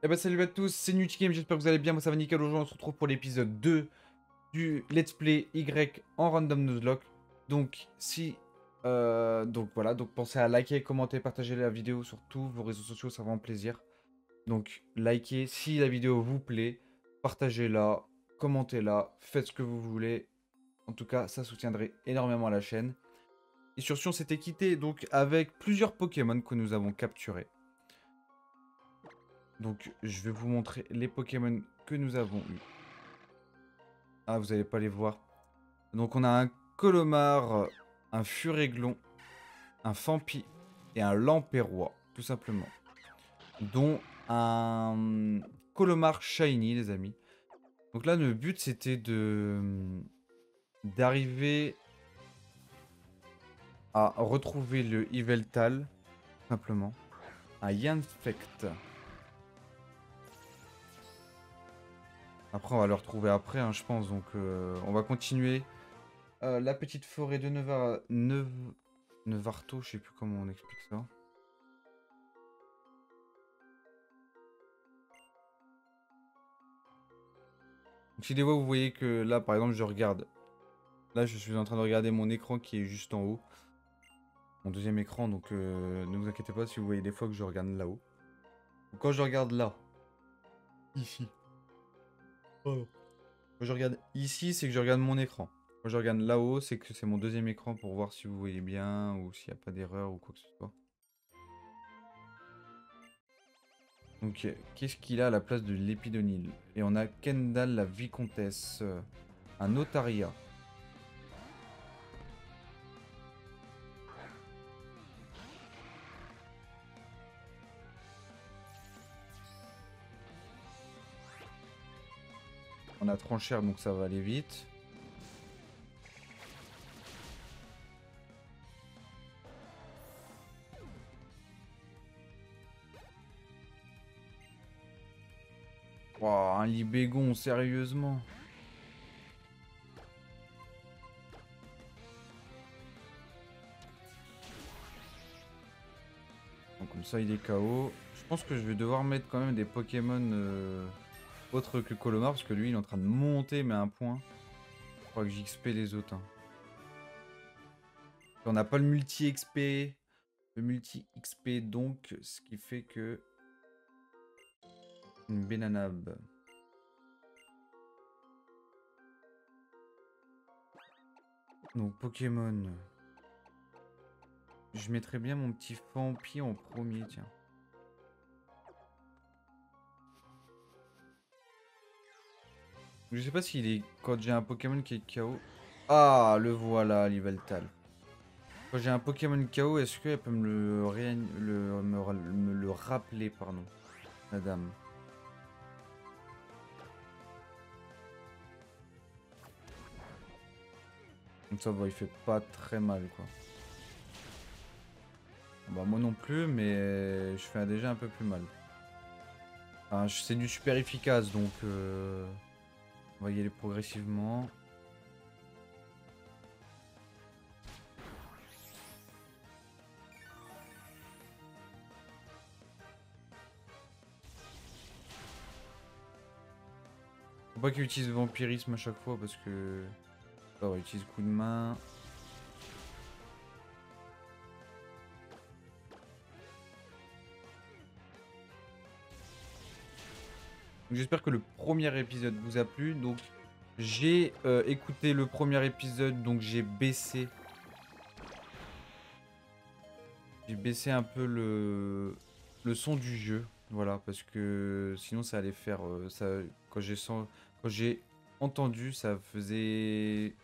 Eh ben salut à tous, c'est Nutgame, j'espère que vous allez bien, moi ça va nickel. Aujourd'hui on se retrouve pour l'épisode 2 du Let's Play Y en Random Nuzlocke. Donc si... donc voilà, donc pensez à liker, commenter, partager la vidéo sur tous vos réseaux sociaux, ça va vraiment plaisir. Donc likez, si la vidéo vous plaît, partagez-la, commentez-la, faites ce que vous voulez. En tout cas, ça soutiendrait énormément la chaîne. Et sur ce, on s'était quitté donc avec plusieurs Pokémon que nous avons capturés. Donc, je vais vous montrer les Pokémon que nous avons eus. Ah, vous n'allez pas les voir. Donc, on a un Colomar, un Furéglon, un Fampi et un Lampérois, tout simplement. Dont un Colomar Shiny, les amis. Donc là, le but, c'était d'arriver à retrouver le Yveltal, tout simplement. Un Yanfect. Après, on va le retrouver après, hein, je pense. Donc, on va continuer. La petite forêt de Nevarto, je sais plus comment on explique ça. Donc, si des fois vous voyez que là, par exemple, je regarde. Là, je suis en train de regarder mon écran qui est juste en haut. Mon deuxième écran, donc ne vous inquiétez pas si vous voyez des fois que je regarde là-haut. Quand je regarde là, ici. Oh. Quand je regarde ici, c'est que je regarde mon écran. Quand je regarde là-haut, c'est que c'est mon deuxième écran pour voir si vous voyez bien ou s'il n'y a pas d'erreur ou quoi que ce soit. Donc, qu'est-ce qu'il a à la place de l'épidonyle? Et on a Kendall, la vicomtesse, un Otaria. On a Tranchère, donc ça va aller vite. Wow, un Libégon, sérieusement. Bon, comme ça, il est KO. Je pense que je vais devoir mettre quand même des Pokémon autres que Colomar, parce que lui, il est en train de monter, mais à un point. Je crois que j'XP les autres. Hein. On n'a pas le multi-XP. Le multi-XP, donc, ce qui fait que... Une Benanab. Donc, Pokémon. Je mettrais bien mon petit Fampi en premier, tiens. Je sais pas s'il est... Quand j'ai un Pokémon qui est KO... Ah, le voilà, Liveltal. Quand j'ai un Pokémon KO, est-ce qu'elle peut me me le rappeler, pardon, madame? Comme ça, bah, il fait pas très mal, quoi. Bah, moi non plus, mais je fais déjà un peu plus mal. Enfin, c'est du super efficace, donc on va y aller progressivement. Faut pas qu'il utilise vampirisme à chaque fois parce que... Ah, on utilise coup de main. J'espère que le premier épisode vous a plu. Donc j'ai écouté le premier épisode, donc j'ai baissé. J'ai baissé un peu le son du jeu. Voilà, parce que sinon ça allait faire... ça, quand j'ai entendu, ça faisait...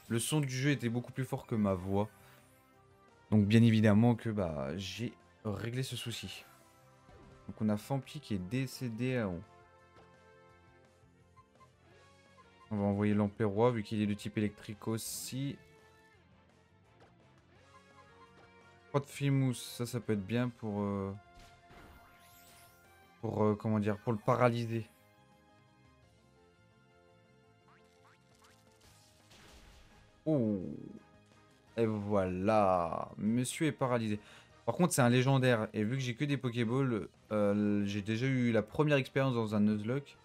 Le son du jeu était beaucoup plus fort que ma voix. Donc bien évidemment que bah j'ai réglé ce souci. Donc on a Fampi qui est décédé à on. On va envoyer l'Empérois vu qu'il est de type électrique aussi. Pas de Fimous, ça peut être bien pour comment dire, pour le paralyser. Oh, et voilà, monsieur est paralysé. Par contre, c'est un légendaire. Et vu que j'ai que des Pokéballs, j'ai déjà eu la première expérience dans un Nuzlocke.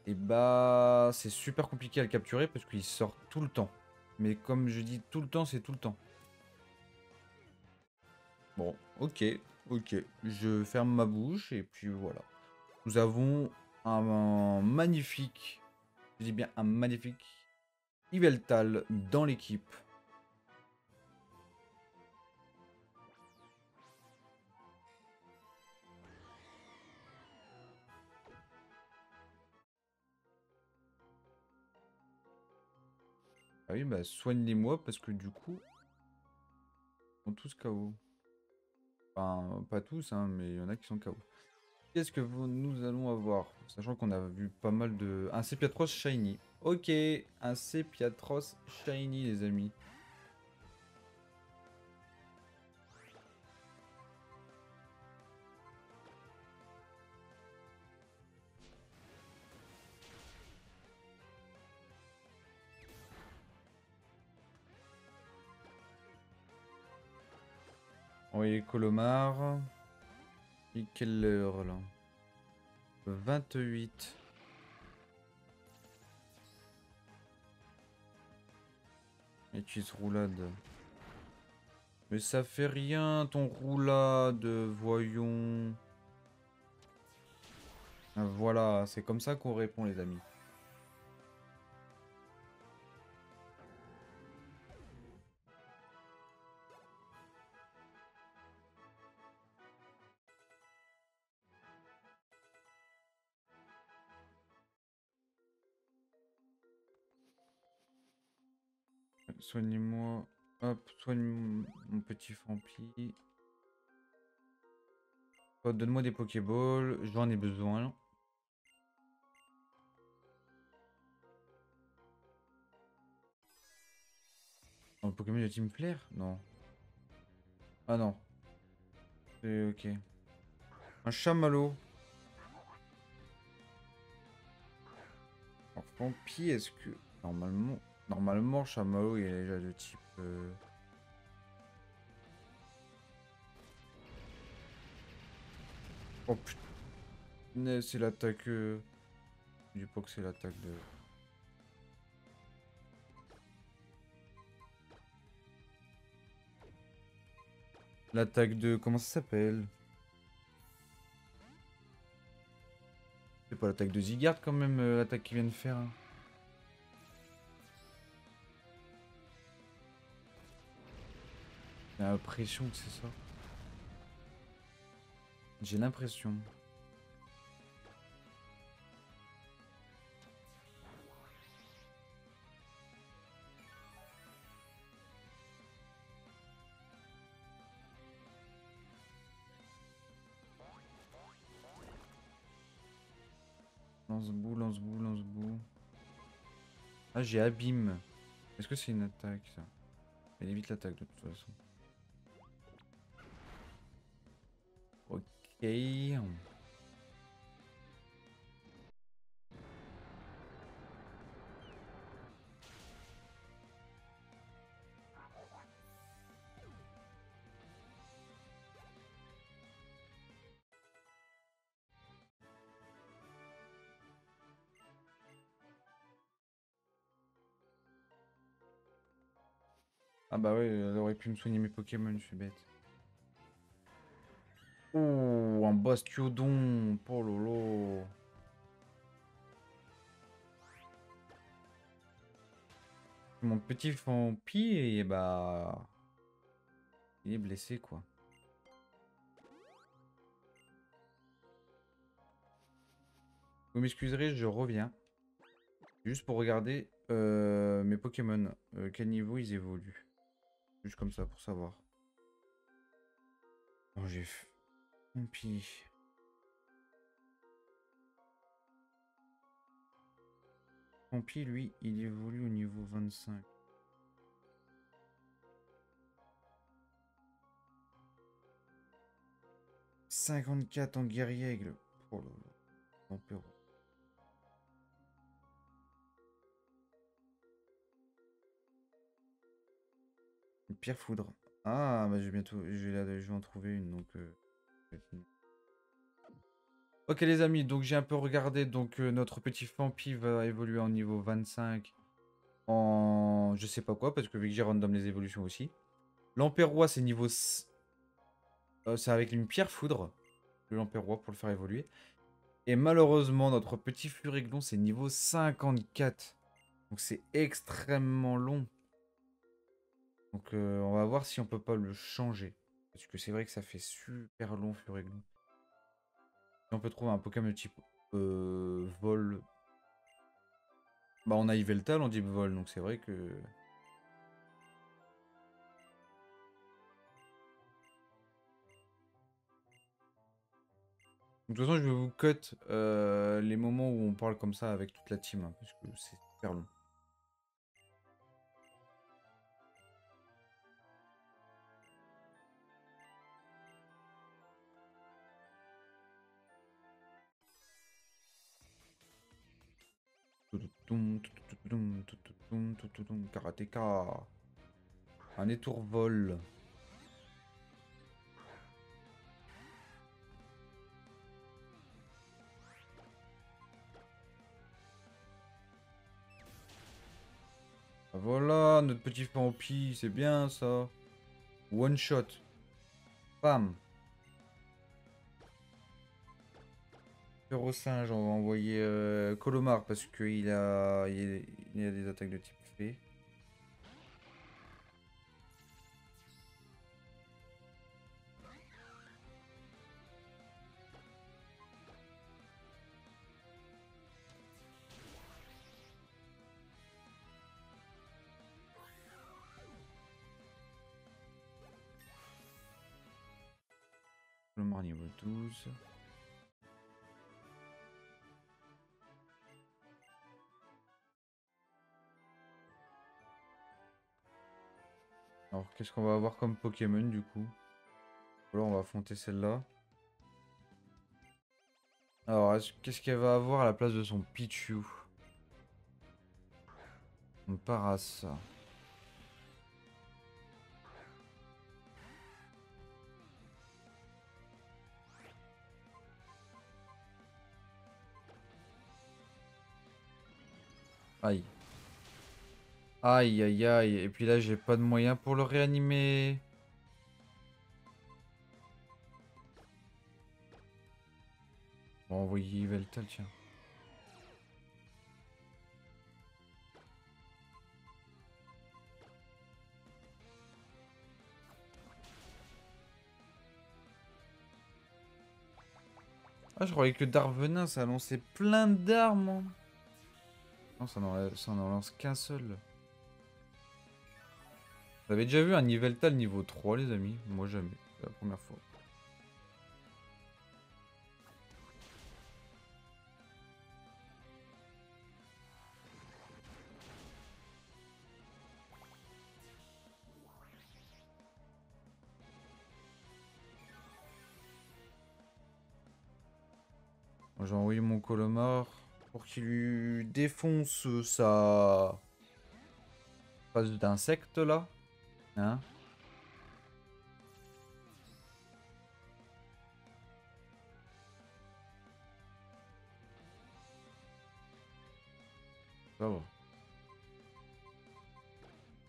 Et bah, c'est super compliqué à le capturer parce qu'il sort tout le temps. Mais comme je dis tout le temps, c'est tout le temps. Bon, ok, ok. Je ferme ma bouche et puis voilà. Nous avons un magnifique, je dis bien un magnifique Yveltal dans l'équipe. Ah oui, bah soignez-moi parce que du coup, ils sont tous KO. Enfin, pas tous, hein, mais il y en a qui sont KO. Qu'est-ce que nous allons avoir? Sachant qu'on a vu pas mal de... Un Sepiatros Shiny. Ok, un Sepiatros Shiny, les amis. Oui, Colomar. Et quelle heure là? 28. Et tu roulade. Mais ça fait rien ton roulade, voyons. Ah, voilà, c'est comme ça qu'on répond les amis. Soignez-moi. Hop, soigne mon petit Fampi. Oh, donne-moi des Pokéballs, j'en ai besoin. Un Pokémon de Team Flare? Non. Ah non. C'est ok. Un Chamallow. Alors, Fampi, est-ce que... Normalement, Chamallow, il est déjà de type... Oh putain, c'est l'attaque... Du pas que c'est l'attaque de... L'attaque de... Comment ça s'appelle? C'est pas l'attaque de Zygarde quand même, l'attaque qu'il vient de faire. Hein. J'ai l'impression que c'est ça. J'ai l'impression. Lance-boue, lance-boue, lance-boue. Ah, j'ai abîme. Est-ce que c'est une attaque ça? Elle évite l'attaque de toute façon. Ok. Ah bah ouais, elle aurait pu me soigner mes Pokémon, je suis bête. Oh, un Bastiodon. Oh lolo. Mon petit Fampi, et bah... Il est blessé quoi. Vous m'excuserez, je reviens. Juste pour regarder mes Pokémon. Quel niveau ils évoluent. Juste comme ça, pour savoir. Oh, j'ai... Fampi. Fampi, lui, il évolue au niveau 25. 54 en guerrier-aigle. Oh là là. Tempéro. Une pierre foudre. Ah, bah, je vais en trouver une, donc... Ok les amis, donc j'ai un peu regardé, donc notre petit Fampi va évoluer en niveau 25 en... je sais pas quoi, parce que vu que j'ai random les évolutions aussi. L'Empérois c'est c'est avec une pierre foudre, le l'Empérois pour le faire évoluer. Et malheureusement, notre petit Furignon c'est niveau 54. Donc c'est extrêmement long. Donc on va voir si on peut pas le changer. Parce que c'est vrai que ça fait super long Furignon. Si on peut trouver un Pokémon de type vol. Bah on a Yveltal en type vol, donc c'est vrai que... De toute façon je vais vous cut les moments où on parle comme ça avec toute la team. Hein, parce que c'est super long. Karateka. Un étourvol. Voilà, notre petit Fampi, c'est bien ça. One shot. Bam. Singe, on va envoyer Colomar parce qu'il a des attaques de type fée. Colomar niveau 12. Alors, qu'est-ce qu'on va avoir comme Pokémon du coup? Là, on va affronter celle-là. Alors, qu'est-ce qu'elle va avoir à la place de son Pichu? On Paras. Aïe. Aïe, aïe, aïe. Et puis là, j'ai pas de moyen pour le réanimer. On va envoyer Yveltal, tiens. Ah, je croyais que Darvenin, ça lançait plein d'armes. Hein. Non, ça n'en lance qu'un seul. Vous avez déjà vu un Yveltal niveau 3, les amis? Moi, jamais. C'est la première fois. J'ai envoyé mon Colomar pour qu'il lui défonce sa phase d'insecte, là. Hein? Ça va.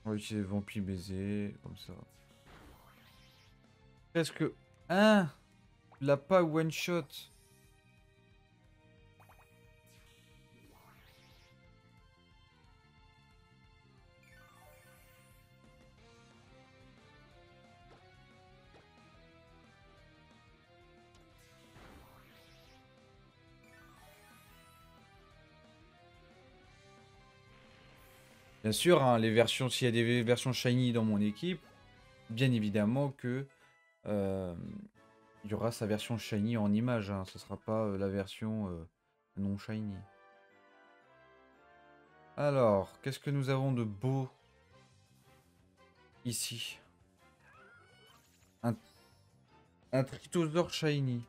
On va utiliser Vampi Baiser, comme ça. Presque... Hein? Il l'a pas one shot. Bien sûr, hein, les versions, s'il y a des versions shiny dans mon équipe, bien évidemment que il y aura sa version shiny en image. Hein, ce sera pas la version non shiny. Alors, qu'est-ce que nous avons de beau ici? Un Tritosaur shiny.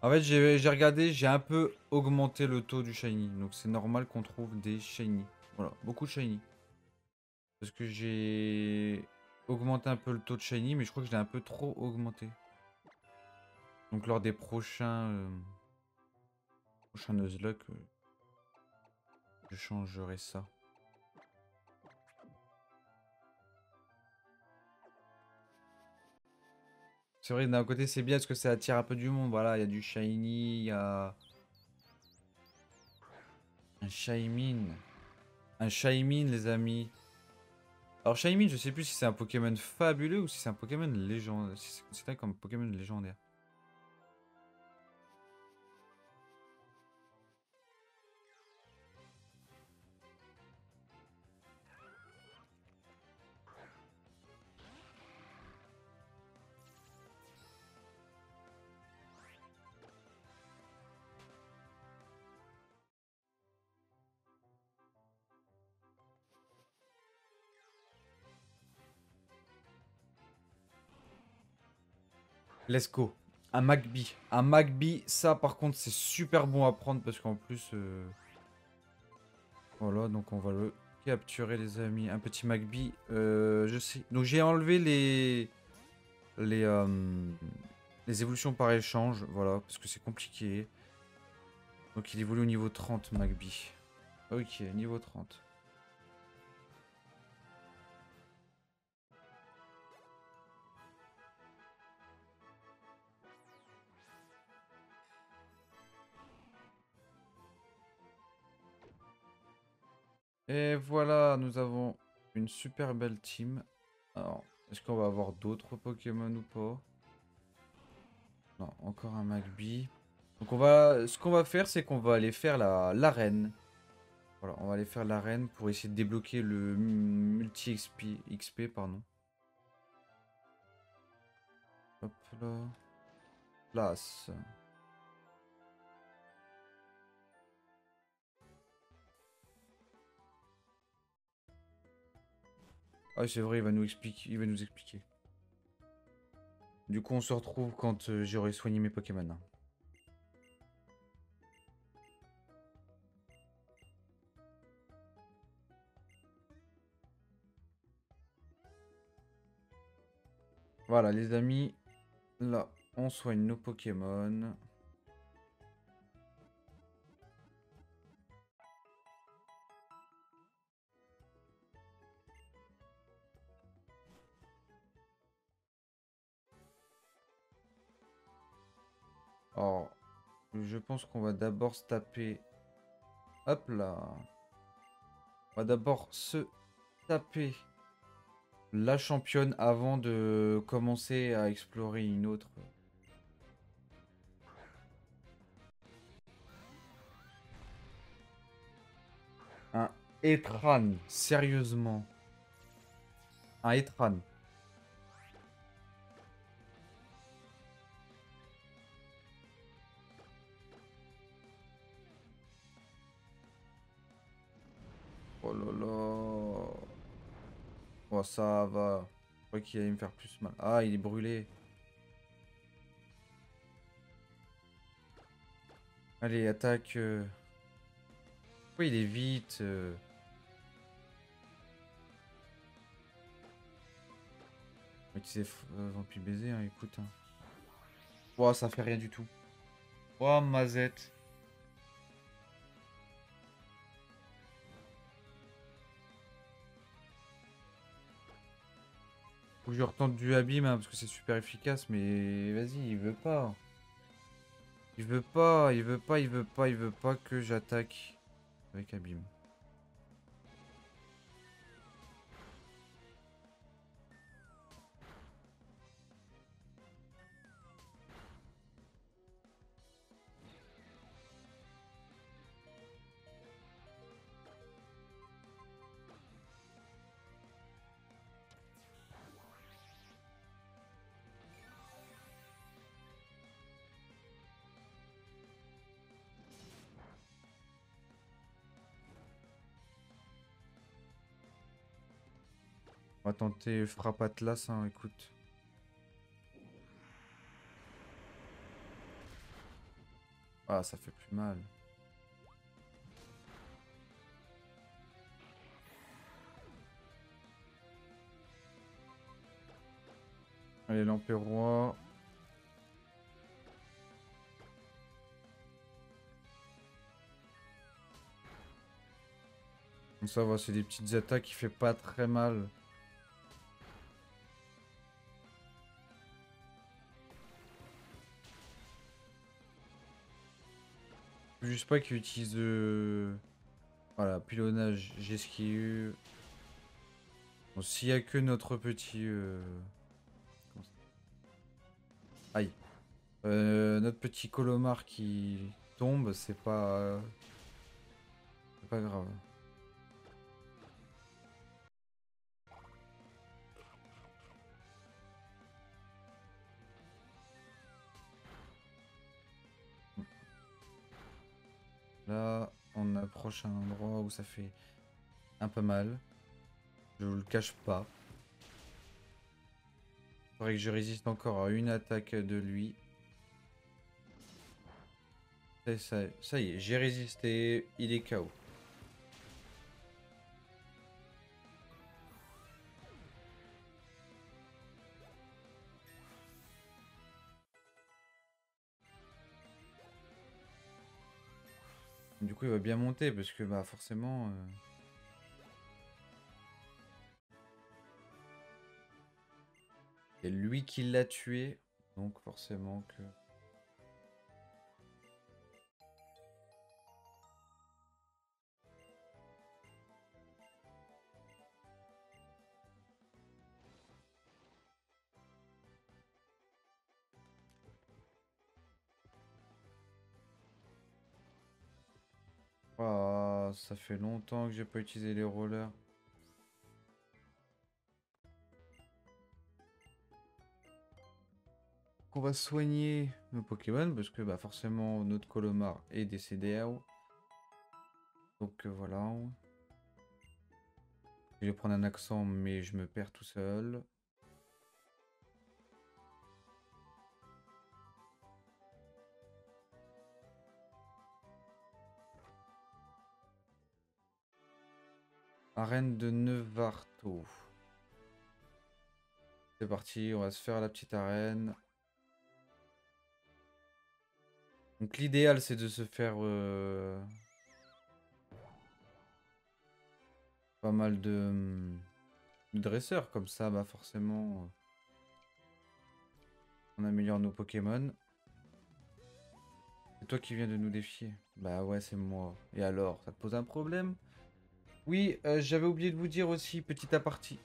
En fait, j'ai regardé, j'ai un peu augmenté le taux du shiny. Donc c'est normal qu'on trouve des shiny. Voilà, beaucoup de shiny. Parce que j'ai augmenté un peu le taux de shiny, mais je crois que je l'ai un peu trop augmenté. Donc lors des prochains Nuzlocke, je changerai ça. C'est vrai, d'un côté c'est bien parce que ça attire un peu du monde. Voilà, il y a du shiny, il y a un Shaymin. Un Shaymin, les amis. Alors Shaymin, je sais plus si c'est un Pokémon fabuleux ou si c'est un Pokémon légendaire. Si c'est considéré comme un Pokémon légendaire. Let's go. Un Magby. Un Magby, ça par contre c'est super bon à prendre parce qu'en plus... Voilà, donc on va le capturer les amis. Un petit Magby. Je sais. Donc j'ai enlevé les, euh, les évolutions par échange. Voilà, parce que c'est compliqué. Donc il évolue au niveau 30 Magby. Ok, niveau 30. Et voilà, nous avons une super belle team. Alors, est-ce qu'on va avoir d'autres Pokémon ou pas? Non, encore un Magby. Donc ce qu'on va faire, c'est qu'on va aller faire l'arène. Voilà, on va aller faire l'arène pour essayer de débloquer le multi XP, pardon. Hop là. Place. Ah, c'est vrai, il va nous expliquer. Du coup, on se retrouve quand j'aurai soigné mes Pokémon. Voilà, les amis. Là, on soigne nos Pokémon. Alors, je pense qu'on va d'abord se taper... Hop là. On va d'abord se taper la championne avant de commencer à explorer une autre. Un Etran, sérieusement. Un Etran. Oh là là. Oh, ça va. Je crois qu'il allait me faire plus mal. Ah, il est brûlé. Allez, attaque. Pourquoi il est vite On va utiliser Vampire Baiser, hein, écoute. Hein. Oh, ça fait rien du tout. Oh, Mazette. Faut que je retente du abîme, hein, parce que c'est super efficace, mais vas-y, il veut pas. Il veut pas, il veut pas, il veut pas, il veut pas que j'attaque avec abîme. On va tenter frappe Atlas, hein, écoute. Ah, ça fait plus mal. Allez, l'Empérois. Ça va, c'est des petites attaques qui fait pas très mal. Juste pas qu'il utilise... Voilà, pilonnage, j'ai ce qu'il y a eu. Bon, s'il y a que notre petit... comment ça- Aïe. Notre petit Colomar qui tombe, c'est pas grave. Là, on approche un endroit où ça fait un peu mal. Je vous le cache pas. Faudrait que je résiste encore à une attaque de lui. Ça y est, j'ai résisté. Il est KO. Du coup, il va bien monter parce que bah forcément... c'est lui qui l'a tué. Donc forcément que... Ah, ça fait longtemps que j'ai pas utilisé les rollers. On va soigner nos Pokémon parce que bah forcément notre Colomar est décédé. Donc voilà. Je vais prendre un accent mais je me perds tout seul. Arène de Nevarto. C'est parti, on va se faire la petite arène. Donc l'idéal c'est de se faire pas mal de dresseurs comme ça, bah forcément on améliore nos Pokémon. C'est toi qui viens de nous défier. Bah ouais, c'est moi. Et alors, ça te pose un problème? Oui, j'avais oublié de vous dire aussi, petit aparté.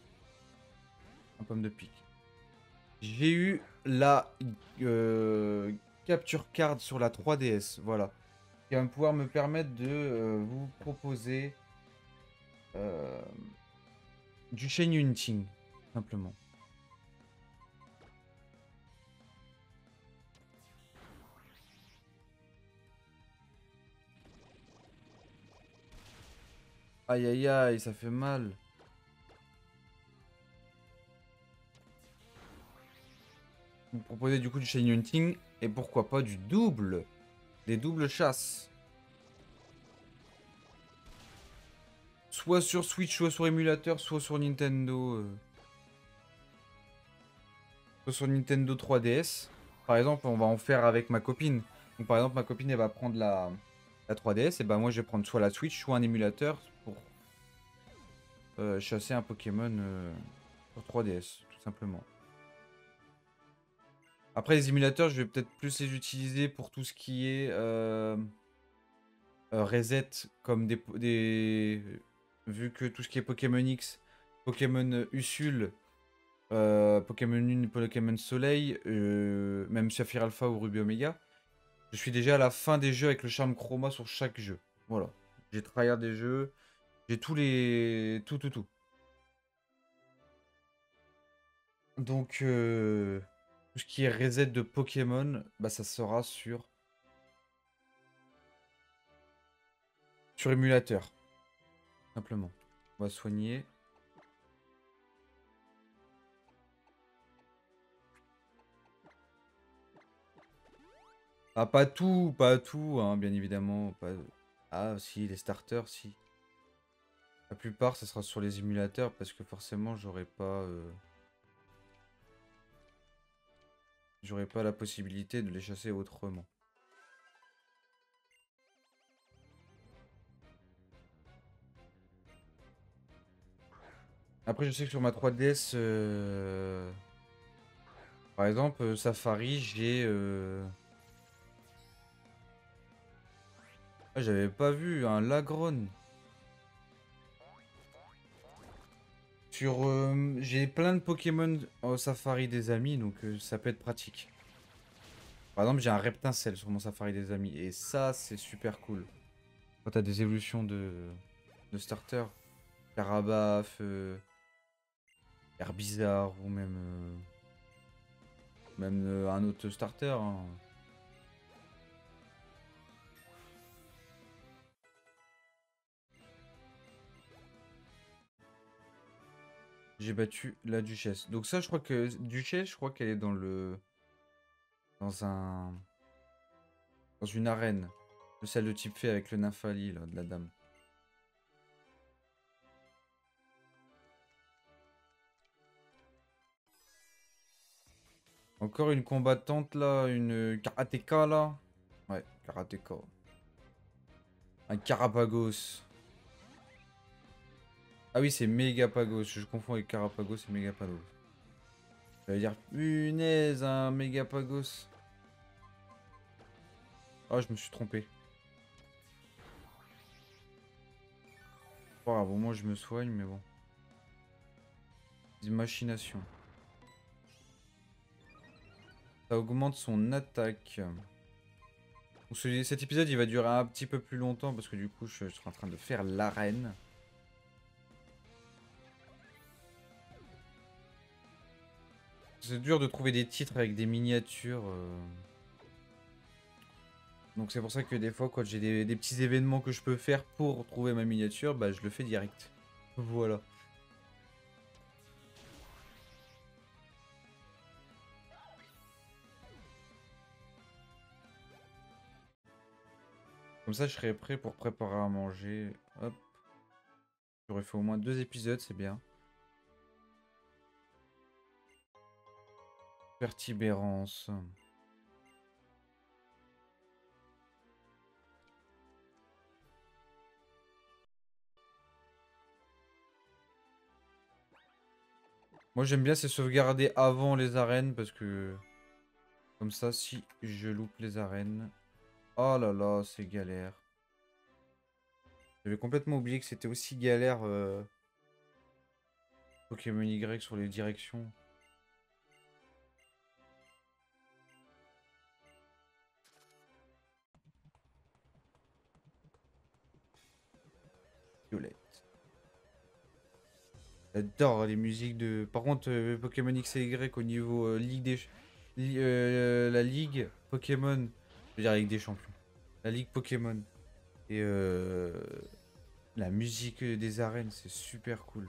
Un pomme de pique. J'ai eu la capture card sur la 3DS, voilà. Qui va pouvoir me permettre de vous proposer euh, du chain hunting, simplement. Aïe aïe aïe, ça fait mal. Vous proposez du coup du chain hunting et pourquoi pas du double. Des doubles chasses. Soit sur Switch, soit sur émulateur, soit sur Nintendo. Soit sur Nintendo 3DS. Par exemple, on va en faire avec ma copine. Donc par exemple, ma copine, elle va prendre la 3DS. Et bah moi, je vais prendre soit la Switch, soit un émulateur pour chasser un Pokémon sur 3DS, tout simplement. Après, les émulateurs, je vais peut-être plus les utiliser pour tout ce qui est reset, comme vu que tout ce qui est Pokémon X, Pokémon Usul, Pokémon Lune, Pokémon Soleil, même Saphir Alpha ou Ruby Omega. Je suis déjà à la fin des jeux avec le charme chroma sur chaque jeu. Voilà. J'ai tryhard des jeux. J'ai tous les... Tout. Donc, tout ce qui est reset de Pokémon, bah ça sera sur émulateur. Simplement. On va soigner. Ah, pas tout, hein, bien évidemment. Pas... Ah, si, les starters, si. La plupart, ça sera sur les émulateurs parce que forcément, j'aurai pas... J'aurais pas la possibilité de les chasser autrement. Après, je sais que sur ma 3DS, par exemple, Safari, j'ai... Ah, j'avais pas vu un Lagron. J'ai plein de Pokémon au Safari des amis, donc ça peut être pratique. Par exemple, j'ai un Reptincelle sur mon Safari des amis, et ça, c'est super cool. Quand t'as des évolutions de starter, Carabaf, Herbizarre, ou même un autre starter, hein. J'ai battu la Duchesse. Donc ça, je crois que... Duchesse, je crois qu'elle est dans un... Dans une arène. Celle de type fée avec le Nymphali, là, de la dame. Encore une combattante, là. Une karatéka, là. Ouais, karatéka. Un Carapagos. Ah oui, c'est Mégapagos. Je confonds avec Carapagos et Mégapagos. Ça veut dire punaise, un Mégapagos. Ah, je me suis trompé. Bon, moi je me soigne, mais bon. Des machinations. Ça augmente son attaque. Donc, cet épisode il va durer un petit peu plus longtemps parce que du coup je suis en train de faire l'arène. C'est dur de trouver des titres avec des miniatures. Donc c'est pour ça que des fois quand j'ai des petits événements que je peux faire pour trouver ma miniature, bah je le fais direct. Voilà. Comme ça je serai prêt pour préparer à manger. Hop. J'aurais fait au moins 2 épisodes, c'est bien. Pertibérance. Moi j'aime bien c'est sauvegarder avant les arènes parce que comme ça si je loupe les arènes. Oh là là, c'est galère. J'avais complètement oublié que c'était aussi galère Pokémon Y sur les directions. Violette. J'adore les musiques de... Par contre, Pokémon X et Y au niveau Ligue des... la Ligue Pokémon... Je veux dire la Ligue des Champions. La Ligue Pokémon. Et la musique des arènes, c'est super cool.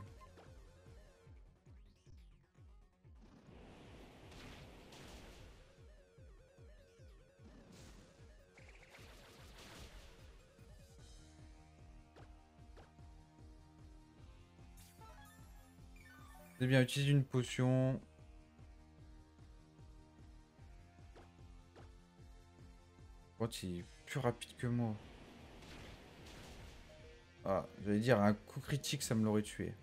C'est bien, utilise une potion. Oh, il est plus rapide que moi. Ah, j'allais dire, un coup critique, ça me l'aurait tué.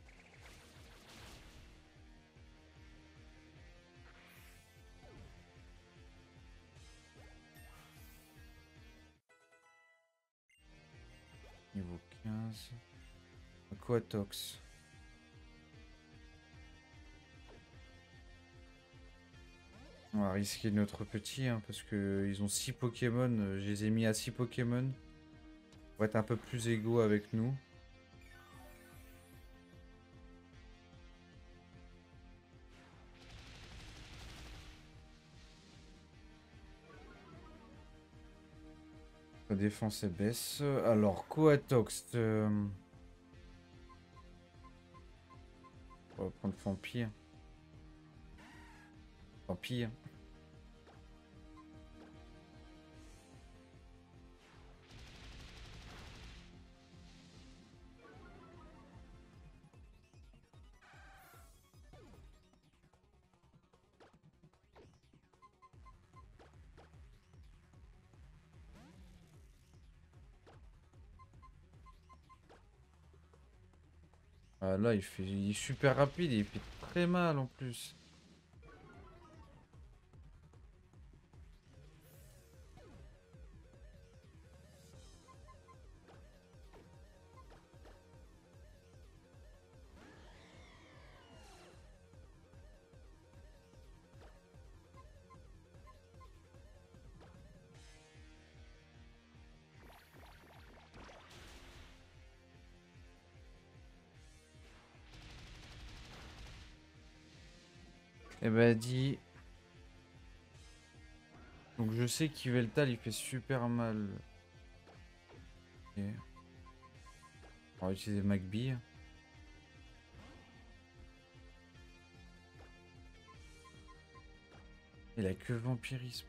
Niveau 15. Aquatox. On va risquer notre petit, hein, parce que ils ont 6 Pokémon. Je les ai mis à 6 Pokémon. Pour être un peu plus égaux avec nous. La défense elle baisse. Alors, Coatox. On va prendre Vampire. Vampire. Ah, là, il est super rapide et il fait très mal en plus. Eh ben, dit. Donc, je sais qu'Yveltal, il fait super mal. Ok. On va utiliser Magby. Il a que vampirisme.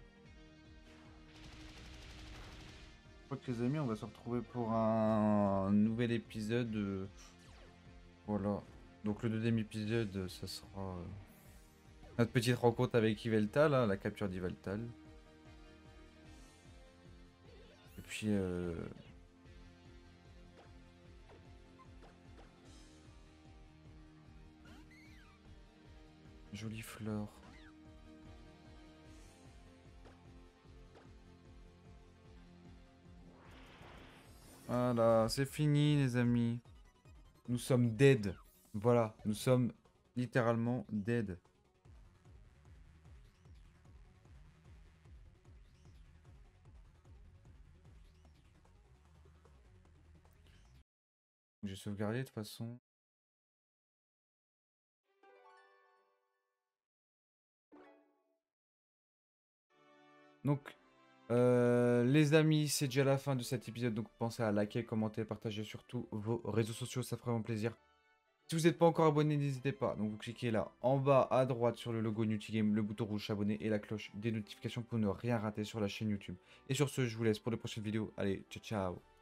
Je crois que les amis, on va se retrouver pour un nouvel épisode. Voilà. Donc le deuxième épisode, ça sera notre petite rencontre avec Yveltal, hein, la capture d'Yveltal. Et puis, jolie fleur. Voilà, c'est fini les amis. Nous sommes dead. Voilà, nous sommes littéralement dead. J'ai sauvegardé de toute façon. Donc, les amis, c'est déjà la fin de cet épisode. Donc, pensez à liker, commenter, partager sur tous vos réseaux sociaux. Ça ferait vraiment plaisir. Si vous n'êtes pas encore abonné, n'hésitez pas. Donc, vous cliquez là en bas à droite sur le logo NuTiGame, le bouton rouge s'abonner et la cloche des notifications pour ne rien rater sur la chaîne YouTube. Et sur ce, je vous laisse pour les prochaines vidéos. Allez, ciao, ciao.